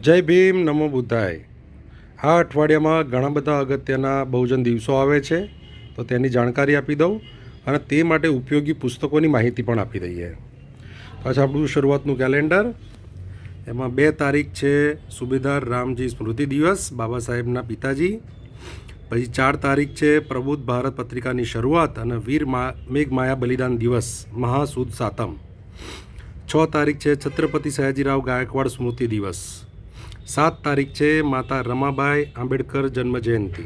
જય ભીમ, નમો બુદ્ધાય. આ અઠવાડિયામાં ઘણા બધા અગત્યના બહુજન દિવસો આવે છે, તો તેની જાણકારી આપી દઉં અને તે માટે ઉપયોગી પુસ્તકોની માહિતી પણ આપી દઈએ. પાછા આપણું શરૂઆતનું કેલેન્ડર, એમાં 2 તારીખ છે સુબેદાર રામજી સ્મૃતિ દિવસ, બાબા સાહેબના પિતાજી. પછી 4 તારીખ છે પ્રબુદ્ધ ભારત પત્રિકાની શરૂઆત અને વીર મેઘમાયા બલિદાન દિવસ, મહાસુદ સાતમ. 6 તારીખ છે છત્રપતિ સયાજીરાવ ગાયકવાડ સ્મૃતિ દિવસ. 7 તારીખ છે માતા રમાબાઈ આંબેડકર જન્મજયંતિ.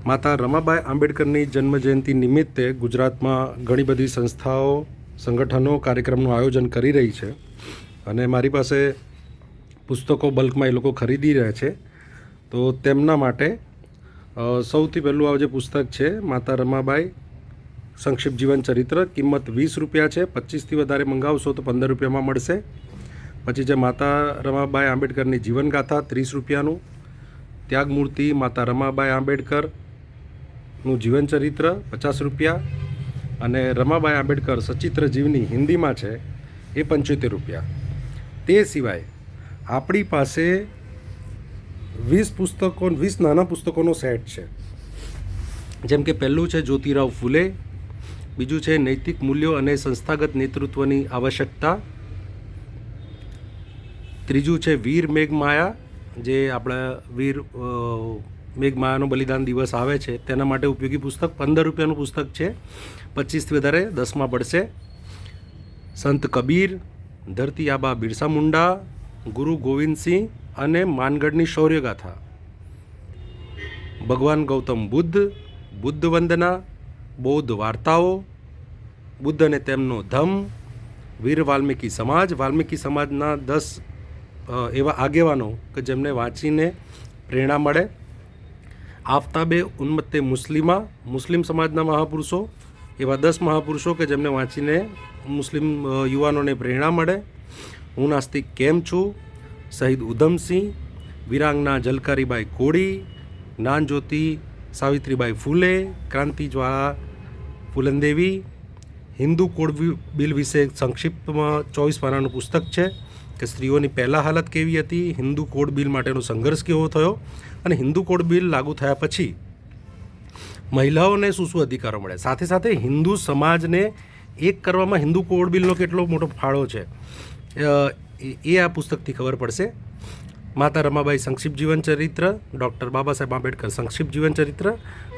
માતા રમાબાઈ આંબેડકરની જન્મજયંતિ નિમિત્તે ગુજરાતમાં ઘણી બધી સંસ્થાઓ, સંગઠનો કાર્યક્રમનું આયોજન કરી રહી છે અને મારી પાસે પુસ્તકો બલ્કમાં એ લોકો ખરીદી રહ્યા છે. તો તેમના માટે સૌથી પહેલું આ જે પુસ્તક છે માતા રમાબાઈ સંક્ષિપ્ત જીવન ચરિત્ર, કિંમત 20 રૂપિયા છે. 25થી વધારે મંગાવશો તો 15 રૂપિયામાં મળશે. પછી છે માતા રમાબાઈ આંબેડકરની જીવનગાથા, 30 રૂપિયાનું. ત્યાગમૂર્તિ માતા રમાબાઈ આંબેડકરનું જીવનચરિત્ર, 50 રૂપિયા. અને રમાબાઈ આંબેડકર સચિત્ર જીવની હિન્દીમાં છે, એ 75 રૂપિયા. તે સિવાય આપણી પાસે 20 નાના પુસ્તકોનો સેટ છે. જેમ કે પહેલું છે જ્યોતિરાવ ફૂલે, બીજું છે નૈતિક મૂલ્યો અને સંસ્થાગત નેતૃત્વની આવશ્યકતા, ત્રીજું છે વીર મેઘમાયા, જે આપણા વીર મેઘમાયાનો બલિદાન દિવસ આવે છે તેના માટે ઉપયોગી પુસ્તક, 15 રૂપિયાનું પુસ્તક છે. 25થી વધારે 10માં પડશે. સંત કબીર, ધરતી આબા બિરસા મુંડા, ગુરુ ગોવિંદસિંહ અને માનગઢની શૌર્યગાથા, ભગવાન ગૌતમ બુદ્ધ, બુદ્ધ વંદના, બૌદ્ધ વાર્તાઓ, બુદ્ધ અને તેમનો ધમ્મ, વીર વાલ્મીકી સમાજ, વાલ્મીકી સમાજના 10 એવા આગેવાનો કે જેમને વાંચીને પ્રેરણા મળે, આફતાબે ઉન્મત્તે મુસ્લિમા, મુસ્લિમ સમાજના મહાપુરુષો, એવા 10 મહાપુરુષો કે જેમને વાંચીને મુસ્લિમ યુવાનોને પ્રેરણા મળે, હું નાસ્તિક કેમ છું, શહીદ ઉધમસિંહ, વીરાંગના ઝલકારીબાઈ કોળી, જ્ઞાનજ્યોતિ સાવિત્રીબાઈ ફૂલે, ક્રાંતિજ્વાળા ફૂલનદેવી, હિન્દુ કોડ બિલ વિશે સંક્ષિપ્તમાં 24 પાનાનું પુસ્તક છે કે સ્ત્રીઓની પહેલાં હાલત કેવી હતી, હિન્દુ કોડ બિલ માટેનો સંઘર્ષ કેવો થયો અને હિન્દુ કોડ બિલ લાગુ થયા પછી મહિલાઓને શું અધિકારો મળે, સાથે સાથે હિન્દુ સમાજને એક કરવામાં હિન્દુ કોડ બિલનો કેટલો મોટો ફાળો છે, એ આ પુસ્તકથી ખબર પડશે. માતા રમાબાઈ સંક્ષિપ્ત જીવન ચરિત્ર, ડૉક્ટર બાબા સાહેબ આંબેડકર સંક્ષિપ્ત જીવન ચરિત્ર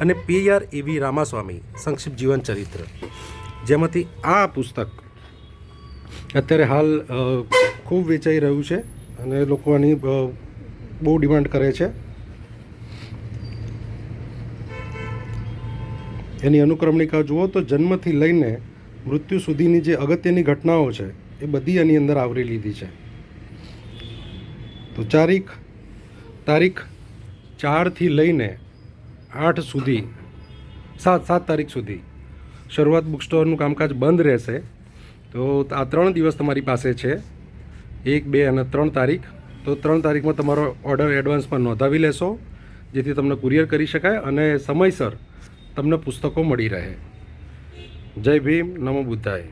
અને PRAV રામાસ્વામી સંક્ષિપ્ત જીવન ચરિત્ર, જેમાંથી આ પુસ્તક અત્યારે હાલ ખૂબ વેચાઈ રહ્યું છે અને લોકો આની બહુ ડિમાન્ડ કરે છે. એની અનુક્રમણિકા જુઓ તો જન્મથી લઈને મૃત્યુ સુધીની જે અગત્યની ઘટનાઓ છે એ બધી આની અંદર આવરી લીધી છે. તો તારીખ 4થી લઈને 8 સુધી, 7 તારીખ સુધી શરૂઆત બુક સ્ટોરનું કામકાજ બંધ રહેશે. તો આ 3 દિવસ તમારી પાસે છે, 1, 2 અને 3 તારીખ. તો 3 તારીખમાં તમારો ઓર્ડર એડવાન્સમાં નોંધાવી લેશો, જેથી તમને કુરિયર કરી શકાય અને સમયસર તમને પુસ્તકો મળી રહે. જય ભીમ, નમો બુદ્ધાય.